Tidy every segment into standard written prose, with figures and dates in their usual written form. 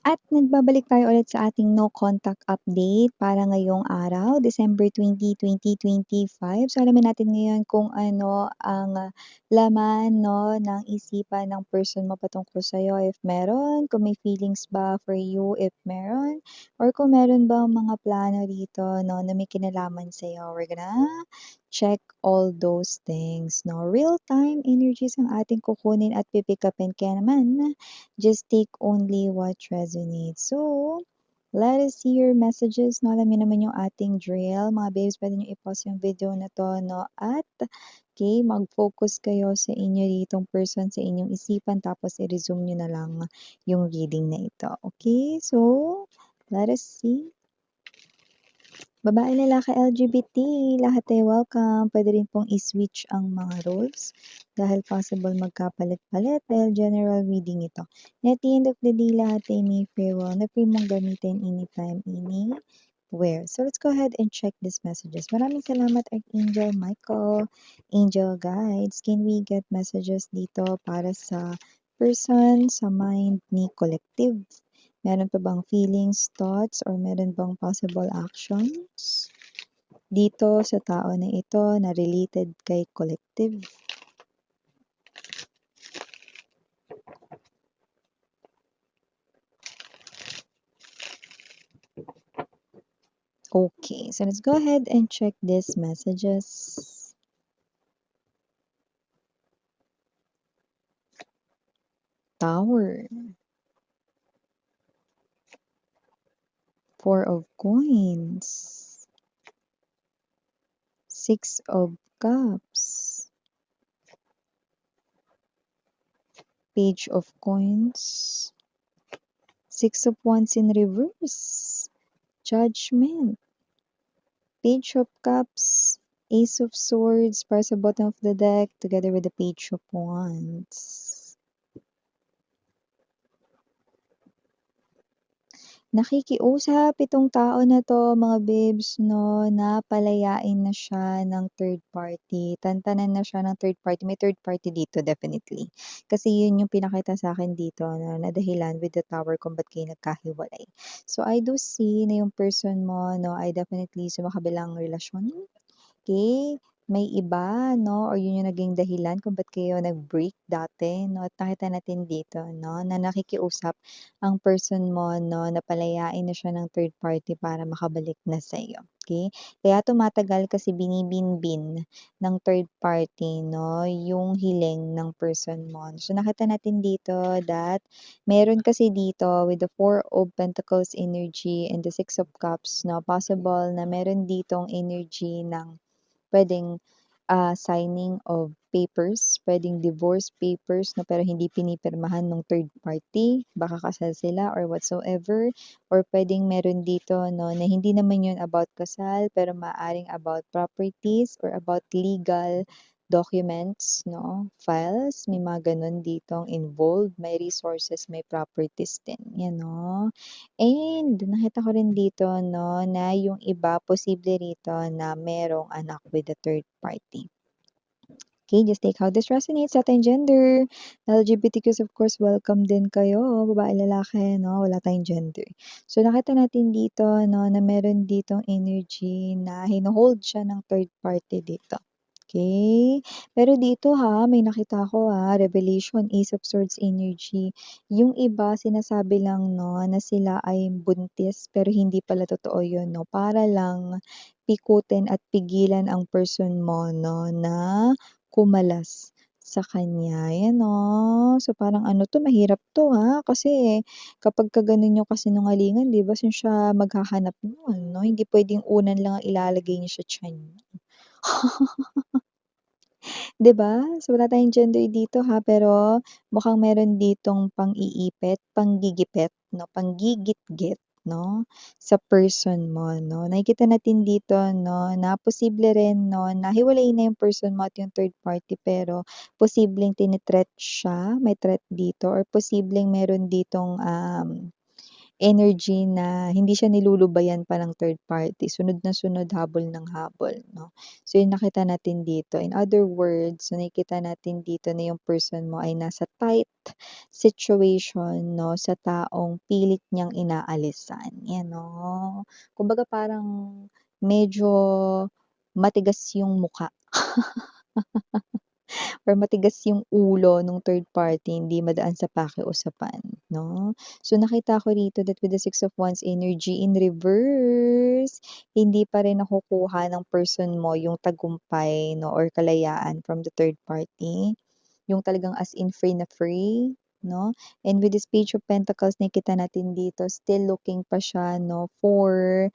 At nagbabalik tayo ulit sa ating no contact update para ngayong araw, December 20, 2025. So alamin natin ngayon kung ano ang laman 'no ng isipan ng person mo patungkol sa'yo, if meron, kung may feelings ba for you, if meron, or kung meron bang mga plano dito 'no na may kinalaman sa'yo. We're gonna check all those things 'no. Real-time energies ang ating kukunin at pipick upin kaya naman just take only what resonates. So, let us see your messages, no? Alam niyo naman yung ating drill. Mga babes, pwede niyo i-pause yung video na to, no? At, okay, mag-focus kayo sa inyo ditong person, sa inyong isipan, tapos i-resume niyo na lang yung reading na ito. Okay? So, let us see. Babae, lalaki, LGBT, lahat ay welcome. Pwede rin pong i-switch ang mga roles dahil possible magkapalit-palit dahil general reading ito. And at the end of the day, lahat ay may free will na free mong gamitin anytime, anywhere. So let's go ahead and check these messages. Maraming salamat, Archangel Michael, Angel Guides. Can we get messages dito para sa person, sa mind ni collective? Meron pa bang feelings, thoughts, or meron bang possible actions dito sa tao na ito na related kay collective? Okay, so let's go ahead and check these messages. Tower. Four of Coins. Six of Cups. Page of Coins. Six of Wands in reverse. Judgment. Page of Cups. Ace of Swords para sa bottom of the deck together with the Page of Wands. Nakikiusap itong tao na 'to mga babes 'no, na palayain na siya ng third party. Tantanan na siya ng third party, may third party dito definitely. Kasi yun yung pinakita sa'kin dito na dahilan with the tower kung ba't kayo nagkahiwalay. So I do see na yung person mo 'no ay definitely sa makabilang relasyon. Okay, may iba 'no or yun yung naging dahilan kung ba't kayo nag-break dati 'no at nakita natin dito 'no na nakikiusap ang person mo 'no na palayain na siya ng third party para makabalik na sa'yo, okay? Kaya tumatagal kasi binibinbin ng third party 'no yung hiling ng person mo. So nakita natin dito that meron kasi dito with the Four of Pentacles energy and the Six of Cups 'no, possible na meron ditong energy ng puwedeng, signing of papers, puwedeng divorce papers 'no, pero hindi pinipirmahan nung third party, baka kasal sila or whatsoever or puwedeng meron dito 'no, na hindi naman 'yun about kasal pero maaaring about properties or about legal documents 'no, files, may mga gano'n ditong involved, may resources, may properties din, 'yan 'no. And nakita ko rin dito 'no, na yung iba posible rito na merong anak with the third party. Okay, just take how this resonates sa ating gender. LGBTQs of course welcome din kayo, babae, lalaki 'no, wala tayong gender. So nakita natin dito 'no, na meron ditong energy na hino-hold siya ng third party dito. Okay, pero dito may nakita ako revelation, Ace of Swords energy. Yung iba sinasabi lang 'no, na sila ay buntis pero hindi pala totoo yun 'no, para lang pikutin at pigilan ang person mo 'no, na kumalas sa kanya, 'yan 'no. So parang ano 'to, mahirap 'to kasi kapagka gano'n yung kasinungalingan 'di ba, saan siya maghahanap nun 'no, hindi puwedeng unan lang ang ilalagay niya sa tiyan niya. 'Di ba? So wala tayong gender dito pero mukhang meron ditong pang-iipit, panggigipit 'no, panggigitgit 'no, sa person mo 'no. Nakikita natin dito 'no, na posible rin 'no, na hiwalayin na yung person mo at yung third party pero posibleng tini-threat siya, may threat dito or posibleng meron ditong, energy na hindi siya nilulubayan pa ng third party, sunod na sunod, habol ng habol, 'no? So, yun nakita natin dito. In other words, so nakikita natin dito na yung person mo ay nasa tight situation, 'no, sa taong pilit niyang inaalisan, 'yan, 'no? Kumbaga parang medyo matigas yung mukha or matigas yung ulo nung third party, hindi madaan sa pakiusapan, 'no? So, nakita ko rito that with the Six of Wands energy in reverse, hindi pa rin nakukuha ng person mo yung tagumpay, 'no, or kalayaan from the third party. Yung talagang as in free na free, 'no? And with this Page of Pentacles nakikita natin dito still looking pa siya, 'no, for,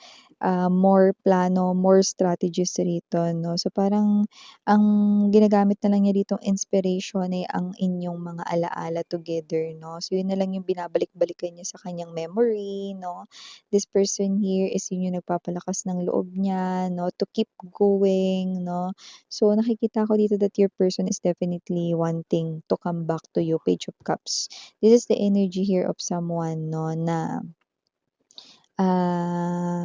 more plano, more strategies rito, 'no? So, parang ang ginagamit na lang niya ditong inspiration ay ang inyong mga ala-ala together, 'no? So, yun na lang yung binabalik-balikan niya sa kanyang memory, 'no? This person here is yun yung nagpapalakas ng loob niya, 'no, to keep going, 'no? So, nakikita ko dito that your person is definitely wanting to come back to you, Page of Cups. This is the energy here of someone, 'no, na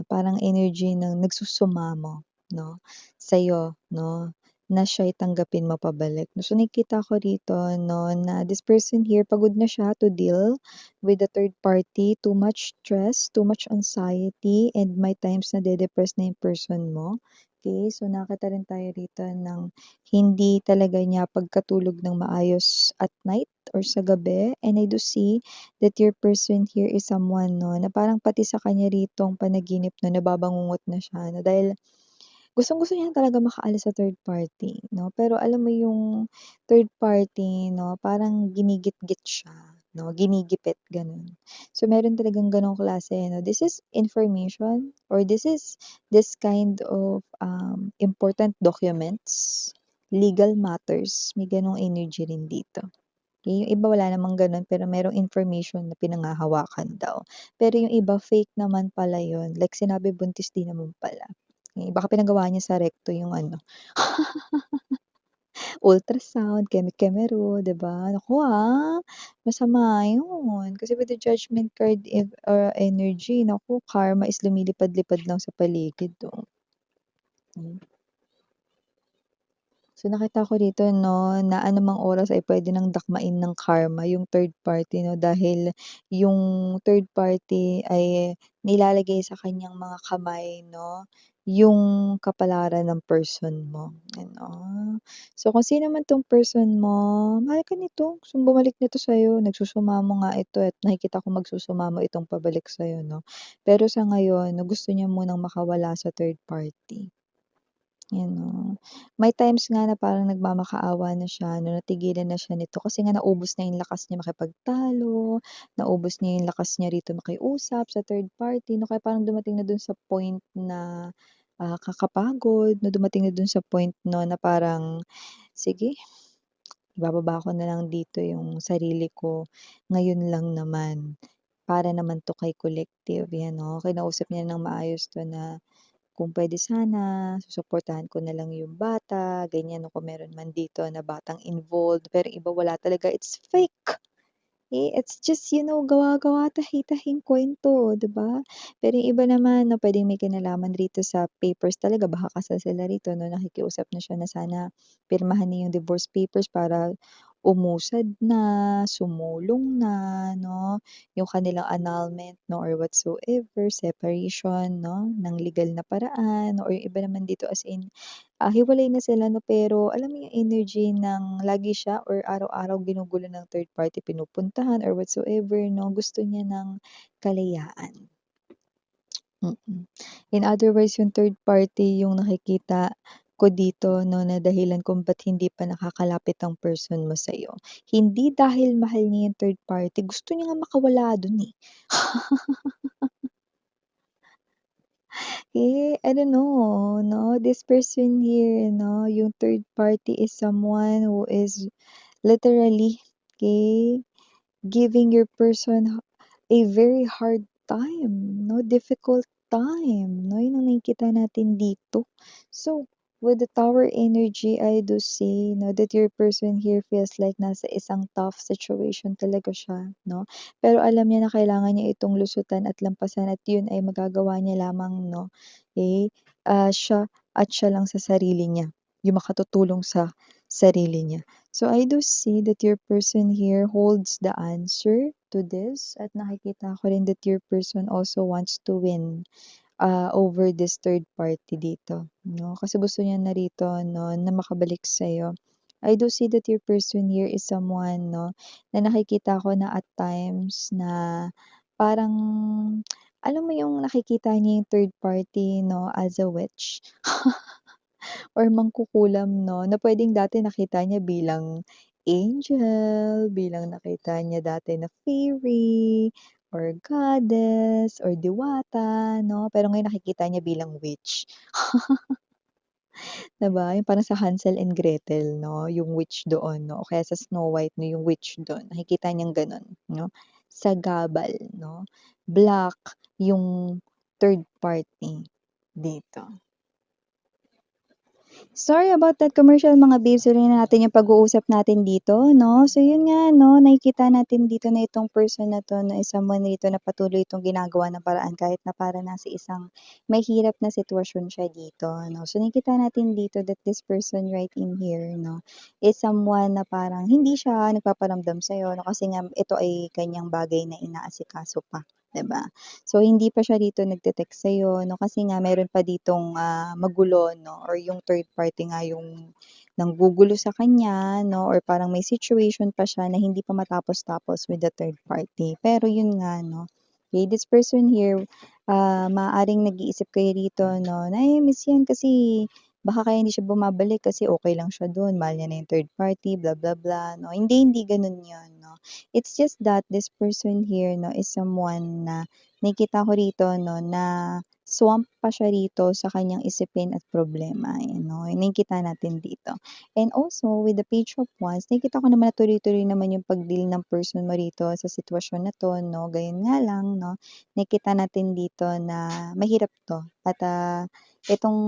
parang energy ng nagsusumamo, 'no, sa'yo, 'no, na siya'y tanggapin mo pabalik. So, nakikita ko rito, 'no, na this person here pagod na siya to deal with the third party, too much stress, too much anxiety, and may times na nade-depress na yung person mo. Okay, so nakita rin tayo rito ng hindi talaga niya pagkatulog ng maayos at night or sa gabi, and I do see that your person here is someone, 'no, na parang pati sa kanya ritong panaginip, 'no, nababangungot na siya, 'no, dahil gustong-gusto niya talaga makaalis sa third party, 'no, pero alam mo yung third party, 'no, parang ginigit-git siya, 'no, ginigipit, gano'n. So, meron talagang gano'ng klase, 'no. This is information or this kind of, important documents, legal matters, may gano'ng energy rin dito. Eh, yung iba wala namang gano'n pero merong information na pinanghahawakan daw. Pero yung iba fake naman pala yun, like sinabi buntis din naman pala. Eh, baka pinagawa niya sa recto yung ano, ultrasound, keme-kemero, 'di ba? Naku, masama yun. Kasi with the Judgment card if energy, naku, karma is lumilipad-lipad lang sa paligid, oh. Hmm. So, nakita ko rito, 'no, na anumang oras ay puwede ng dakmain ng karma yung third party, 'no, dahil yung third party ay nilalagay sa kanyang mga kamay, 'no, yung kapalaran ng person mo, ano. So, kung sino man 'tong person mo, mahal ka nito, gustong bumalik nito sa'yo, nagsusumamo nga ito at nakikita ko magsusumamo itong pabalik sa'yo, 'no. Pero sa ngayon, 'no, gusto niya munang makawala sa third party. 'Yan, 'no. May times nga na parang nagmamakaawa na siya 'no, natigilan na siya nito kasi nga naubos na yung lakas niya makipagtalo, naubos niya yung lakas niya rito makiusap sa third party 'no, kaya parang dumating na dun sa point na, kakapagod 'no, dumating na dun sa point 'no, na parang, "Sige, ibababa ko na lang dito yung sarili ko, ngayon lang naman, para naman 'to kay collective." 'Yan 'no, kinausap niya ng maayos 'to na kung puwede sana susuportahan ko na lang yung bata, ganyan 'no, kung meron man dito na batang involved, pero iba wala talaga, it's fake. Eh, it's just, gawa-gawa, tahi-tahing kuwento, 'di ba? Pero yung iba naman na puwedeng may kinalaman rito sa papers talaga, baka kasal sila rito 'no, nakikiusap na siya na sana pirmahan na yung divorce papers para umusad na, sumulong na 'no, yung kanilang annulment 'no or whatsoever, separation 'no, ng legal na paraan or yung iba naman dito as in hiwalay na sila 'no, pero alam mo yung energy ng lagi siya or araw-araw ginugulo ng third party, pinupuntahan or whatsoever 'no, gusto niya ng kalayaan. In other words, yung third party yung nakikita ko dito 'no, na dahilan kung ba't hindi pa nakakalapit ang person mo sa'yo. Hindi dahil mahal niya yung third party, gusto niya nga makawala dun, eh. I don't know, 'no, this person here 'no, yung third party is someone who is literally, okay, giving your person a very hard time, 'no, difficult time, 'no, yun ang nakikita natin dito. So, With the tower energy, I do see, no, that your person here feels like nasa isang tough situation talaga siya, no? Pero alam niya na kailangan niya itong lusutan at lampasan at yun ay magagawa niya lamang, no? Eh, siya lang sa sarili niya, yung makatutulong sa sarili niya. So I do see that your person here holds the answer to this at nakikita ko rin that your person also wants to win over this third party dito, no? Kasi gusto niya na rito, no, na makabalik sa'yo. I do see that your person here is someone, no, na nakikita ko na at times na parang, alam mo yung nakikita niya yung third party, no, as a witch or mangkukulam, no, na pwedeng dati nakita niya bilang angel, bilang nakita niya dati na fairy, or goddess, or diwata, no? Pero ngayon nakikita niya bilang witch. 'Di ba, yung parang sa Hansel and Gretel, 'no, yung witch doon, 'no, o kaya sa Snow White, 'no, yung witch dun, nakikita niyang gano'n, 'no. Sa Gabal, 'no, black yung third party dito. Sorry about that commercial mga babes, tuloy na natin yung pag-uusap natin dito 'no. So yun nga 'no, nakikita natin dito na itong person na 'to na someone rito na patuloy itong ginagawa ng paraan kahit na para nasa isang mahirap na sitwasyon siya dito 'no. So nakikita natin dito that this person right in here 'no, is someone na parang hindi siya nagpaparamdam sa'yo 'no, kasi nga ito ay ganiyang bagay na inaasikaso pa, 'di ba? So, hindi pa siya dito nagte-text sa'yo 'no, kasi nga meron pa ditong, magulo 'no or yung third party nga yung nanggugulo sa kanya 'no or parang may situation pa siya na hindi pa matapos-tapos with the third party. Pero yun nga 'no, okay, this person here, maaaring nag-iisip kayo rito 'no, na, miss yan kasi baka kaya hindi siya bumabalik kasi okey lang siya dun, mahal niya na yung third party, blah, blah, blah 'no. Hindi ganun yun 'no. It's just that this person here 'no is someone na nakikita ko rito 'no na swamp pa siya rito sa kanyang isipin at problema, eh, 'no, nakikita natin dito. And also with the Page of Wands, nakikita ko naman na tuloy-tuloy naman yung pag-deal ng person mo rito sa sitwasyon na 'to 'no, gayon nga lang 'no, nakikita natin dito na mahirap 'to at, itong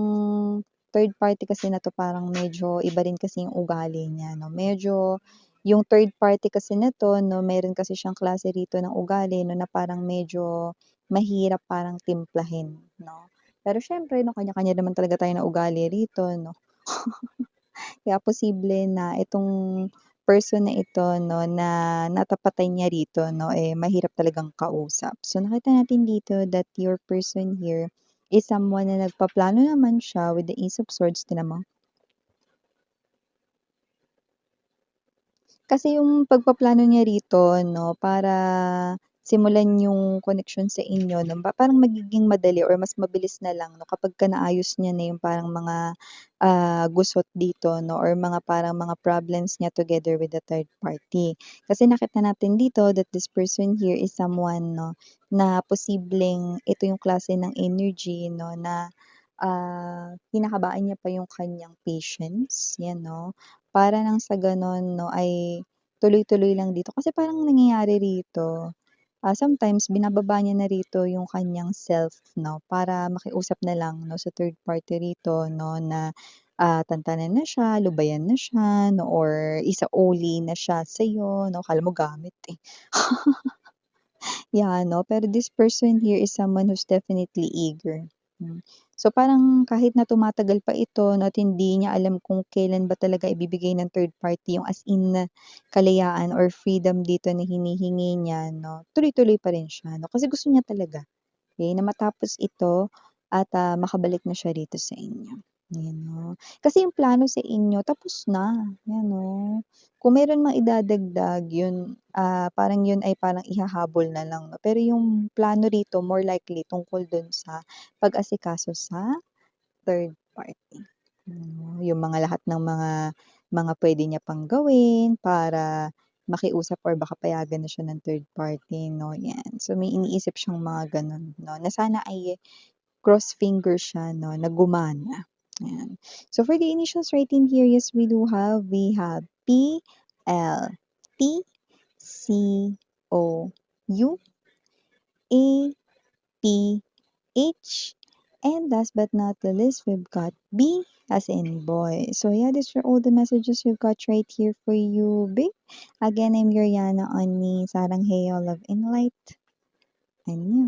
third party kasi na 'to parang medyo iba rin kasi yung ugali niya 'no, medyo yung third party kasi na 'to 'no, meron kasi siyang klase rito ng ugali 'no, na parang medyo mahirap parang timplahin 'no. Pero siyempre 'no, kanya-kanya naman talaga tayo ng ugali rito 'no. Kaya posible na itong person na ito 'no, na natapatan niya rito 'no, eh, mahirap talagang kausap. So nakita natin dito that your person here is someone na nagpaplano naman siya with the Ace of Swords, tignan mo. Kasi yung pagpaplano niya rito 'no, para simulan yung connection sa inyo 'no, parang magiging madali or mas mabilis na lang 'no, kapagka naayos niya na yung parang mga, gusot dito 'no, or mga parang mga problems niya together with the third party. Kasi nakita natin dito that this person here is someone 'no, na posibleng ito yung klase ng energy 'no, na, kinakabaan niya pa yung kanyang patience, 'yan 'no. Para nang sa gano'n 'no, ay tuloy-tuloy lang dito. Kasi parang nangyayari rito, sometimes binababa niya na rito yung kanyang self 'no, para makiusap na lang 'no, sa third party rito 'no, na, tantanan na siya, lubayan na siya 'no, or isaoli na siya sa'yo 'no. Akala mo gamit, eh. Yeah, 'no, pero this person here is someone who's definitely eager, So, parang kahit na tumatagal pa ito 'no, at hindi niya alam kung kailan ba talaga ibibigay ng third party yung as in na kalayaan or freedom dito na hinihingi niya 'no, tuloy-tuloy pa rin siya 'no, kasi gusto niya talaga. Okay, na matapos ito at, makabalik na siya rito sa inyo, 'yan 'no. Kasi yung plano sa inyo tapos na, 'yan 'no. Kung meron mang idadagdag yun, parang yun ay parang ihahabol na lang 'no, pero yung plano rito more likely tungkol dun sa pag-asikaso sa third party, yung mga lahat ng mga puwede niya pang gawin para makiusap or baka payagan na siya ng third party 'no, 'yan. So, may iniisip siyang mga gano'n 'no, na sana ay cross finger siya 'no, na gumana, ayan. So, for the initials right in here, yes, we have P, L, T, C, O, U, A, P, H, and last but not the least, we've got B, as in boy. So yeah, these are all the messages we've got right here for you, babe. Again, I'm Yuriana on ni Sarang Heyo Love in Light. And yeah.